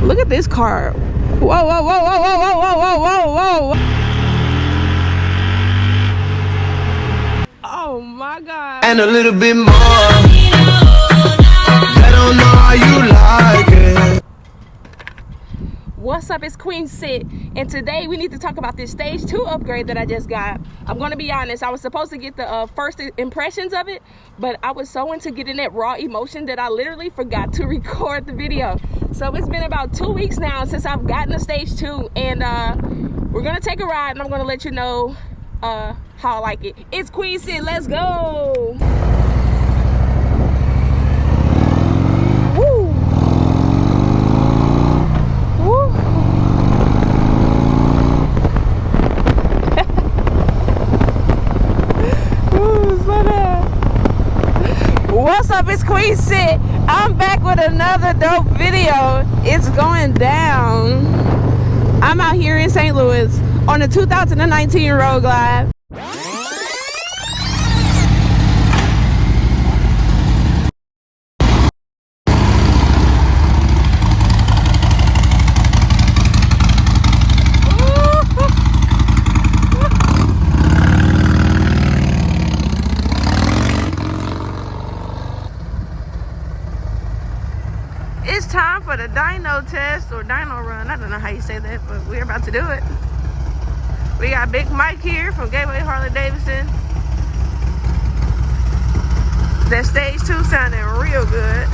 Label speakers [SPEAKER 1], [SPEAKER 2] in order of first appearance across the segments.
[SPEAKER 1] Look at this car. Whoa, whoa, whoa, whoa, whoa, whoa, whoa, whoa, whoa, whoa. Oh my God.
[SPEAKER 2] And a little bit more. I don't know how you like it.
[SPEAKER 1] What's up, it's QueenSit, and today we need to talk about this stage 2 upgrade that I just got. I'm gonna be honest, I was supposed to get the first impressions of it, but I was so into getting that raw emotion that I literally forgot to record the video. So it's been about 2 weeks now since I've gotten the stage 2, and we're gonna take a ride and I'm gonna let you know how I like it. It's QueenSit, let's go. Woo. What's up, it's QueenSit. I'm back with another dope video. It's going down. I'm out here in St. Louis on the 2019 Road Glide. It's time for the dyno test or dyno run. I don't know how you say that, but we're about to do it. We got Big Mike here from Gateway Harley Davidson. That stage 2 sounding real good.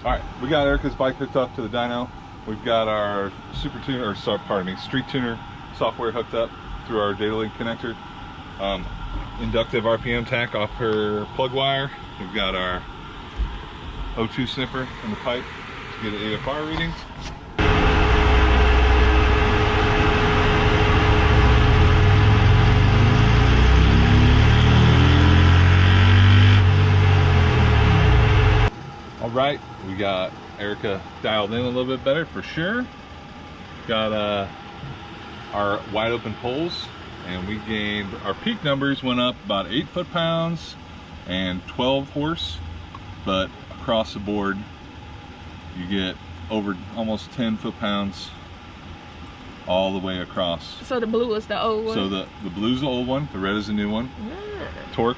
[SPEAKER 3] Alright, we got Erica's bike hooked up to the dyno. We've got our super tuner, or pardon me, street tuner software hooked up through our data link connector. Inductive RPM tack off her plug wire. We've got our O2 sniffer in the pipe to get an AFR reading. All right, we got Erica dialed in a little bit better for sure. Got our wide open poles. And we gained, our peak numbers went up about 8 foot-pounds and 12 horse, but across the board you get over almost 10 foot-pounds all the way across.
[SPEAKER 1] So the blue is the old one?
[SPEAKER 3] So the blue's the old one, the red is the new one.
[SPEAKER 1] Yeah.
[SPEAKER 3] Torque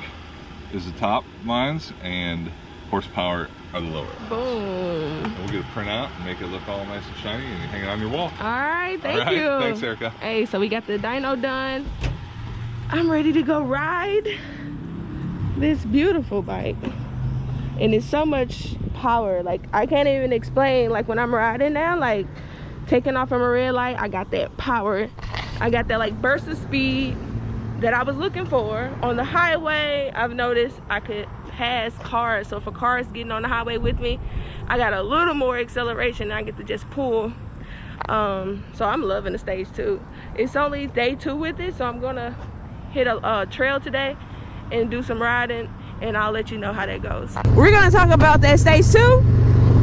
[SPEAKER 3] is the top lines and horsepower are the lower.
[SPEAKER 1] Boom.
[SPEAKER 3] And we'll get a printout and make it look all nice and shiny and hang it on your wall.
[SPEAKER 1] All right, thank you.
[SPEAKER 3] Thanks, Erica.
[SPEAKER 1] Hey, so we got the dyno done. I'm ready to go ride this beautiful bike. And it's so much power. Like, I can't even explain, like, when I'm riding now, like, taking off from a red light, I got that power. I got that, like, burst of speed that I was looking for. On the highway, I've noticed I could pass cars, so if a car is getting on the highway with me, I got a little more acceleration and I get to just pull. So I'm loving the stage 2. It's only day 2 with it, so I'm gonna hit a trail today and do some riding, and I'll let you know how that goes. We're gonna talk about that stage 2,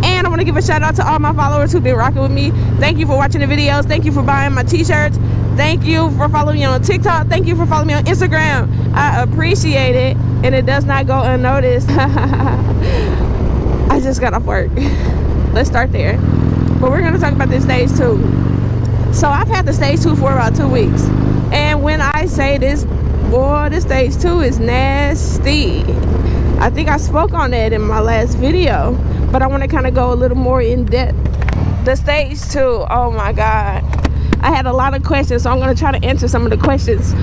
[SPEAKER 1] and I want to give a shout out to all my followers who've been rocking with me. Thank you for watching the videos. Thank you for buying my t-shirts. Thank you for following me on TikTok. Thank you for following me on Instagram. I appreciate it, and it does not go unnoticed. I just got off work. Let's start there. But we're gonna talk about this stage 2. So I've had the stage 2 for about 2 weeks. And when I say this, boy, this stage 2 is nasty. I think I spoke on that in my last video, but I want to kind of go a little more in depth. The stage 2, oh my God. I had a lot of questions, so I'm going to try to answer some of the questions.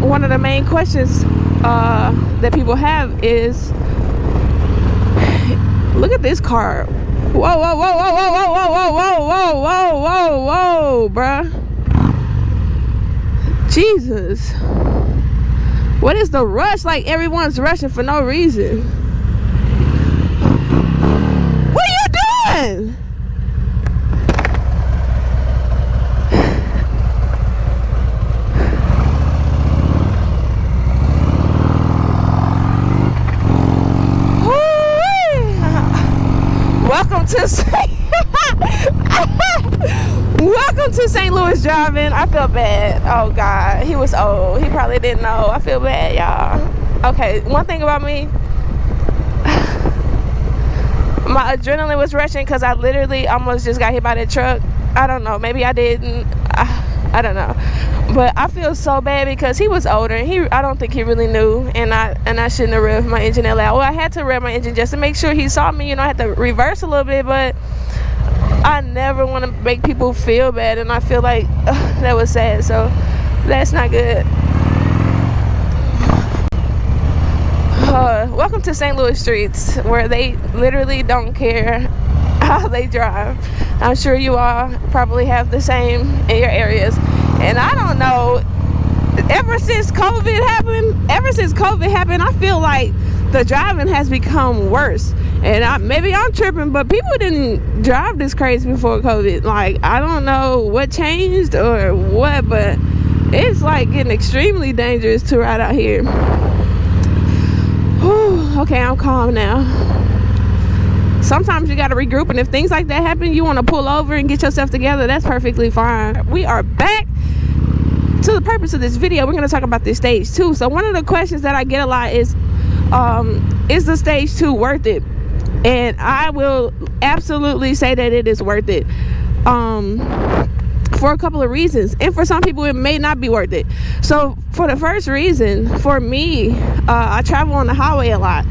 [SPEAKER 1] One of the main questions that people have is, look at this car. Whoa, whoa, whoa, whoa, whoa, whoa, whoa, whoa, whoa, whoa, whoa, whoa, bruh. Jesus. What is the rush? Like, everyone's rushing for no reason. What are you doing? Welcome to St. Louis driving. I feel bad. Oh God, he was old. He probably didn't know. I feel bad, y'all. Okay, one thing about me, My adrenaline was rushing because I literally almost just got hit by that truck. I don't know, maybe I didn't. I don't know, but I feel so bad because he was older and I don't think he really knew, and I shouldn't have revved my engine that loud. Well, I had to rev my engine just to make sure he saw me, you know. I had to reverse a little bit, but I never want to make people feel bad, and I feel like that was sad, so that's not good. Welcome to St. Louis streets, where they literally don't care how they drive. I'm sure you all probably have the same in your areas. And I don't know, ever since COVID happened, I feel like the driving has become worse. And maybe I'm tripping, but people didn't drive this crazy before COVID. Like, I don't know what changed or what, but it's like getting extremely dangerous to ride out here. Whew, okay, I'm calm now. Sometimes you got to regroup, and if things like that happen, you want to pull over and get yourself together. That's perfectly fine. We are back to the purpose of this video. We're going to talk about this stage 2. So one of the questions that I get a lot is the stage 2 worth it? And I will absolutely say that it is worth it, for a couple of reasons, and for some people it may not be worth it. So for the first reason, for me, I travel on the highway a lot,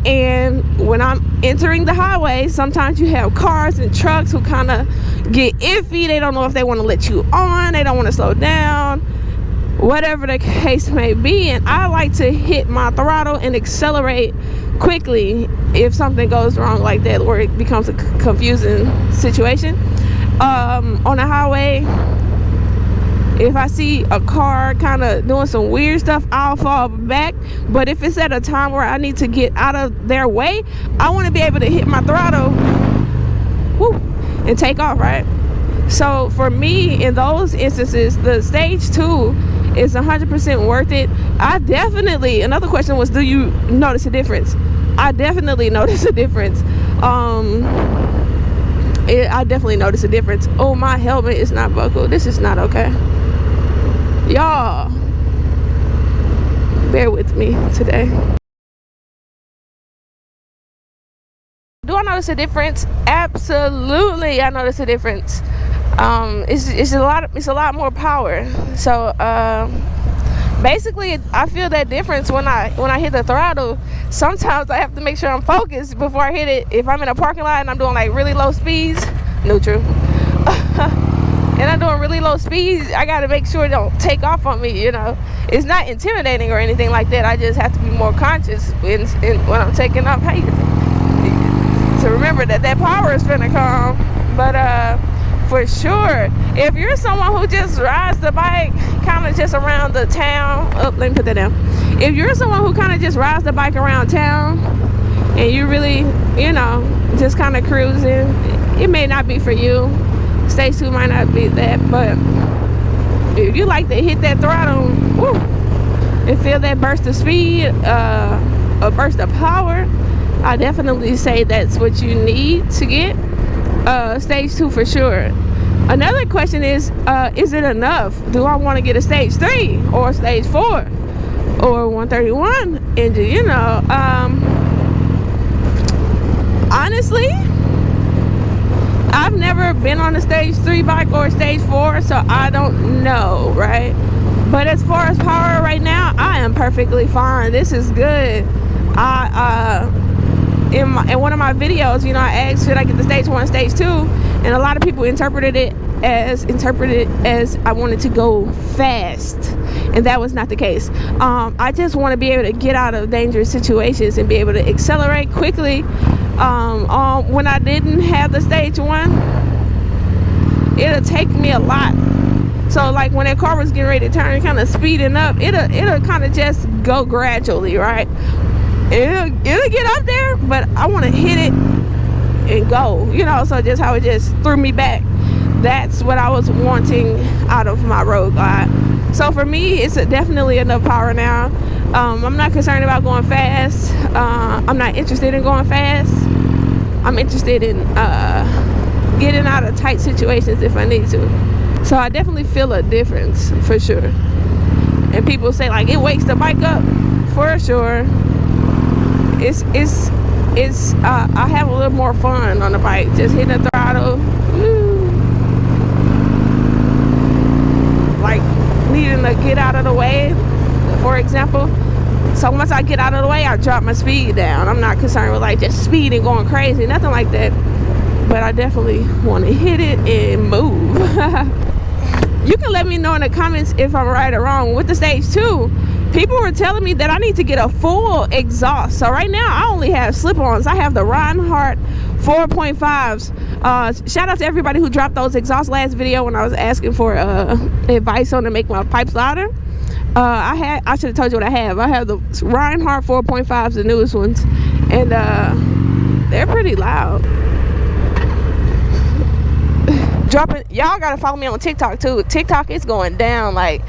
[SPEAKER 1] and when I'm entering the highway, sometimes you have cars and trucks who kind of get iffy. They don't know if they want to let you on, they don't want to slow down, whatever the case may be. And I like to hit my throttle and accelerate quickly if something goes wrong like that, where it becomes a confusing situation. On the highway, if I see a car kind of doing some weird stuff, I'll fall back. But if it's at a time where I need to get out of their way, I want to be able to hit my throttle, whoo, and take off, right? So for me, in those instances, the stage 2 is 100% worth it. Another question was, do you notice a difference? I definitely notice a difference. I definitely notice a difference. Oh, my helmet is not buckled. This is not okay. Y'all, bear with me today. Do I notice a difference? Absolutely, I notice a difference. It's a lot more power. So basically, I feel that difference when I hit the throttle. Sometimes I have to make sure I'm focused before I hit it. If I'm in a parking lot and I'm doing like really low speeds, neutral, and I'm doing really low speeds, I got to make sure it don't take off on me, you know. It's not intimidating or anything like that. I just have to be more conscious when I'm taking off. To remember that power is finna come. But for sure, if you're someone who just rides the bike kind of just around the town, let me put that down. If you're someone who kind of just rides the bike around town and you really, you know, just kind of cruising, it may not be for you. Stage 2 might not be that, but if you like to hit that throttle, woo, and feel that burst of speed, a burst of power, I definitely say that's what you need to get. Stage 2 for sure. Another question is it enough? Do I want to get a stage 3 or stage 4 or 131 engine? You know, honestly, I've never been on a stage 3 bike or a stage 4, so I don't know, right? But as far as power right now, I am perfectly fine. This is good. In one of my videos, you know, I asked, should I get the stage 1 and stage 2? And a lot of people interpreted it as I wanted to go fast, and that was not the case. I just want to be able to get out of dangerous situations and be able to accelerate quickly. When I didn't have the stage 1, it'll take me a lot. So like when that car was getting ready to turn, kind of speeding up, it'll kind of just go gradually, right? It'll get up there, but I want to hit it and go, you know. So just how it just threw me back, that's what I was wanting out of my road glide. So for me, it's definitely enough power now. I'm not concerned about going fast. I'm not interested in going fast. I'm interested in getting out of tight situations if I need to. So I definitely feel a difference for sure. And people say like it wakes the bike up, for sure. It's it's I have a little more fun on the bike, just hitting the throttle. Woo. Like needing to get out of the way, for example. So once I get out of the way, I drop my speed down. I'm not concerned with like just speeding, going crazy, nothing like that. But I definitely want to hit it and move. You can let me know in the comments if I'm right or wrong. With the stage 2, people were telling me that I need to get a full exhaust. So right now I only have slip-ons. I have the Reinhardt 4.5s. Shout out to everybody who dropped those exhausts last video when I was asking for advice on to make my pipes louder. I should have told you what I have. I have the Reinhardt 4.5s, the newest ones, and they're pretty loud. Dropping, y'all gotta follow me on TikTok too. TikTok is going down. Like,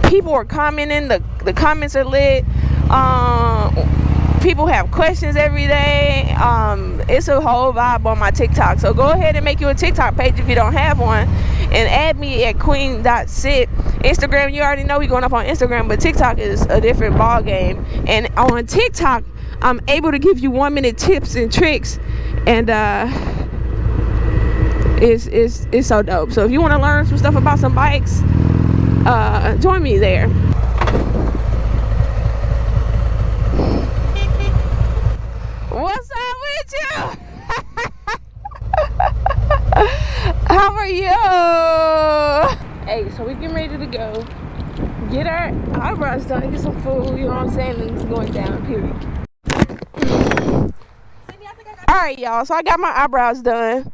[SPEAKER 1] people are commenting, the comments are lit. People have questions every day. It's a whole vibe on my TikTok. So go ahead and make you a TikTok page if you don't have one, and add me at queen.sit. Instagram, you already know we going up on Instagram, but TikTok is a different ball game. And on TikTok, I'm able to give you 1-minute tips and tricks, and it's so dope. So if you want to learn some stuff about some bikes, join me there. What's up with you? How are you? Hey, so we getting ready to go get our eyebrows done, get some food, you know what I'm saying, and it's going down, period. Alright, y'all, so I got my eyebrows done,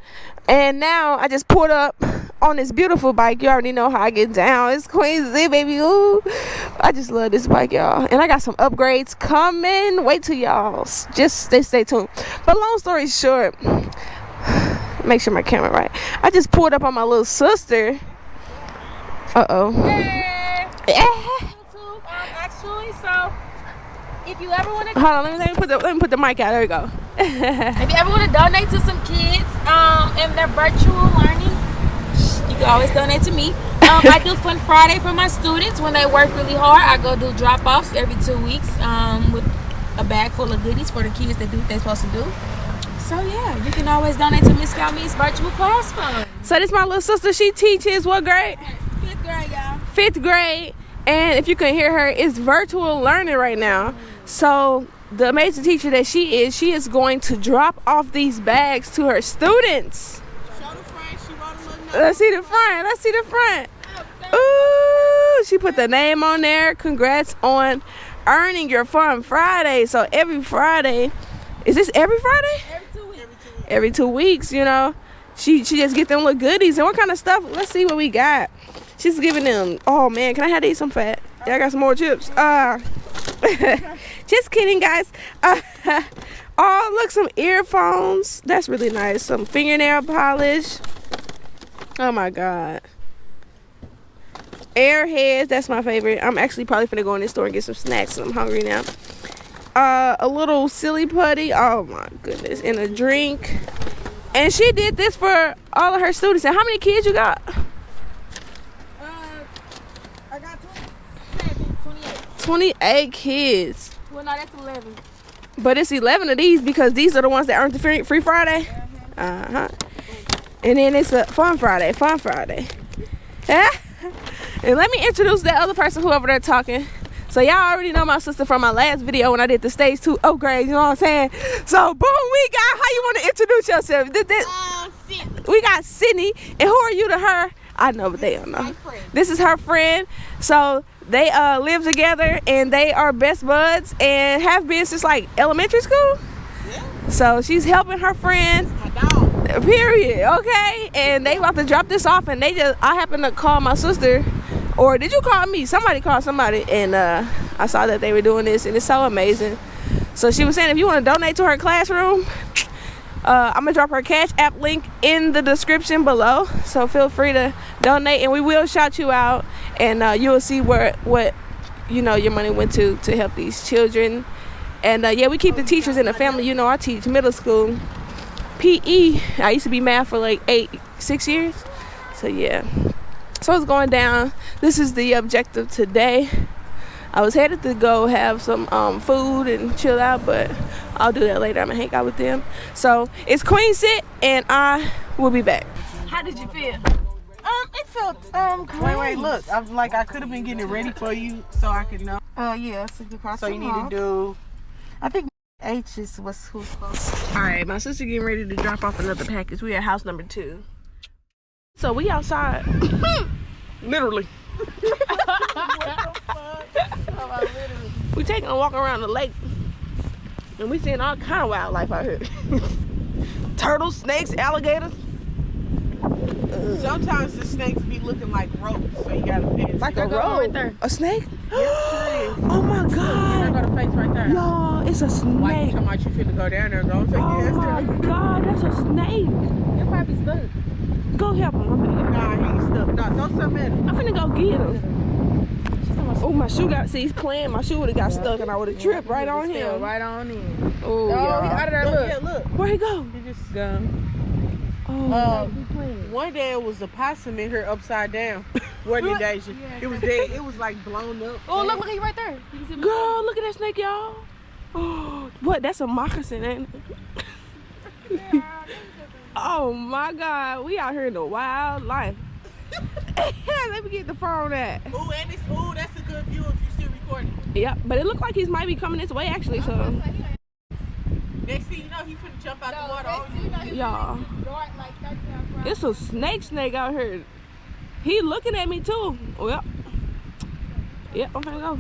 [SPEAKER 1] and now I just pulled up on this beautiful bike. You already know how I get down. It's QueenSit, baby. Ooh, I just love this bike, y'all. And I got some upgrades coming. Wait till y'all just stay tuned. But long story short, make sure my camera right. I just pulled up on my little sister.
[SPEAKER 4] Hey. YouTube, actually, so if you ever want to,
[SPEAKER 1] hold on, let me put the mic out. There we go.
[SPEAKER 4] if you ever want to donate to some kids in their virtual learning, you can always donate to me. I do Fun Friday for my students when they work really hard. I go do drop-offs every 2 weeks with a bag full of goodies for the kids that do what they're supposed to do. So yeah, you can always donate to Miss Galmi's virtual class fund.
[SPEAKER 1] So this my little sister. She teaches what grade?
[SPEAKER 4] 5th grade, y'all.
[SPEAKER 1] 5th grade. And if you can hear her, it's virtual learning right now. So the amazing teacher that she is going to drop off these bags to her students.
[SPEAKER 4] Show the front. She wrote a little note.
[SPEAKER 1] Let's see the front. Let's see the front. Ooh, she put the name on there. Congrats on earning your Fun Friday. So every Friday, is this every Friday?
[SPEAKER 4] Every 2 weeks.
[SPEAKER 1] Every 2 weeks, you know. She just get them little goodies. And what kind of stuff? Let's see what we got. She's giving them, oh man, can I have these some fat? Yeah, I got some more chips. Just kidding, guys. Oh, look, some earphones. That's really nice. Some fingernail polish. Oh my God. Airheads, that's my favorite. I'm actually probably finna go in this store and get some snacks. I'm hungry now. A little silly putty. Oh my goodness. And a drink. And she did this for all of her students. And how many kids you got?
[SPEAKER 4] I got 28.
[SPEAKER 1] 28 kids.
[SPEAKER 4] Well, no, that's 11.
[SPEAKER 1] But it's 11 of these because these are the ones that earned the Free Friday. Uh-huh. And then it's a Fun Friday. Fun Friday. And let me introduce that other person who over there talking. So y'all already know my sister from my last video when I did the stage 2 upgrade, you know what I'm saying? So boom, we got, how you want to introduce yourself?
[SPEAKER 4] Sydney.
[SPEAKER 1] We got Sydney, and who are you to her? I know, but they don't know. This is her friend. So they live together, and they are best buds, and have been since like elementary school. Yeah. So she's helping her friend.
[SPEAKER 4] My dog.
[SPEAKER 1] Period. Okay, and they about to drop this off, and I happened to call my sister. Or did you call me? Somebody called somebody, and I saw that they were doing this, and it's so amazing. So she was saying if you want to donate to her classroom, I'm going to drop her Cash App link in the description below. So feel free to donate, and we will shout you out, and you'll see what you know your money went to help these children. And yeah, we keep the teachers in the family. You know, I teach middle school PE. I used to be math for like 6 years. So yeah. So it's going down. This is the objective today. I was headed to go have some food and chill out, but I'll do that later. I'm gonna hang out with them. So it's QueenSit, and I will be back. How did you feel?
[SPEAKER 5] It felt great. Wait, look. I'm like, I could have been getting it ready for you so I could know.
[SPEAKER 6] Yeah, so you cross
[SPEAKER 5] So you need to do.
[SPEAKER 6] I think H is who's close.
[SPEAKER 1] All right, my sister getting ready to drop off another package. We at house number 2. So we outside. Literally. We taking a walk around the lake, and we seeing all kind of wildlife out here. Turtles, snakes, alligators.
[SPEAKER 5] Sometimes the snakes be looking like ropes, so you gotta pay attention.
[SPEAKER 1] Like a rope.
[SPEAKER 6] right there.
[SPEAKER 1] A snake?
[SPEAKER 5] Yes,
[SPEAKER 1] Oh my
[SPEAKER 5] there
[SPEAKER 1] God.
[SPEAKER 5] go the face right there.
[SPEAKER 1] Y'all, it's a
[SPEAKER 5] Like
[SPEAKER 1] snake.
[SPEAKER 5] you talking about you finna go down there, don't take
[SPEAKER 1] Oh
[SPEAKER 5] your ass
[SPEAKER 1] my
[SPEAKER 5] down.
[SPEAKER 1] God, that's a snake.
[SPEAKER 6] It probably stuck.
[SPEAKER 1] Go help him. I'm finna get him.
[SPEAKER 5] Nah, he ain't stuck. Nah, throw something at him.
[SPEAKER 1] I'm finna go get him. Oh, my shoe got, see, he's playing. My shoe would have got stuck and I would have tripped right on him.
[SPEAKER 6] Right on in.
[SPEAKER 1] Oh,
[SPEAKER 6] Oh, he
[SPEAKER 1] y'all.
[SPEAKER 6] out of there.
[SPEAKER 5] Look,
[SPEAKER 6] Look.
[SPEAKER 5] yeah, look.
[SPEAKER 1] Where'd he go?
[SPEAKER 5] He just
[SPEAKER 1] Oh,
[SPEAKER 5] one day it was a possum in here upside down. Wasn't it, Deja? It was dead. It was like blown up.
[SPEAKER 6] Oh, look, he right there. You can see
[SPEAKER 1] girl, look at that snake, y'all. Oh, what? That's a moccasin, ain't it? Oh my God, we out here in the wildlife. Let me get the phone at.
[SPEAKER 5] Ooh, and it's that's a good view if you still recording.
[SPEAKER 1] Yeah, but it looked like he might be coming this way actually. So,
[SPEAKER 5] Next thing you know, he finna jump out the water on you.
[SPEAKER 1] y'all, it's a snake out here. He looking at me too. Well, yep, I'm gonna go.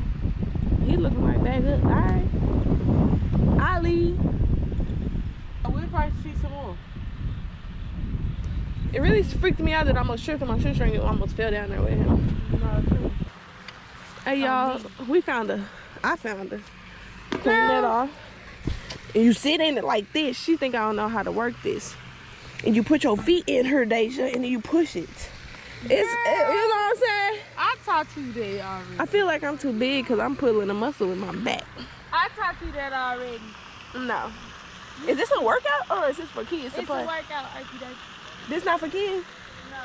[SPEAKER 1] He looking right back up. All right, I leave.
[SPEAKER 5] We'll probably see some more.
[SPEAKER 1] It really freaked me out that I almost tripped on my shoestring and almost fell down there with him. Hey y'all, I found her. Clean that off. And you sit in it like this. She think I don't know how to work this. And you put your feet in her, Deja, and then you push it. You know what I'm saying?
[SPEAKER 6] I taught you that already.
[SPEAKER 1] I feel like I'm too big because I'm pulling a muscle with my back.
[SPEAKER 6] I taught you that already.
[SPEAKER 1] No. Is this a workout or is this for kids to
[SPEAKER 6] It's
[SPEAKER 1] play?
[SPEAKER 6] a workout, Archie.
[SPEAKER 1] This not for kids?
[SPEAKER 6] No.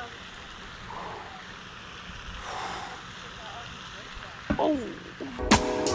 [SPEAKER 1] Oh.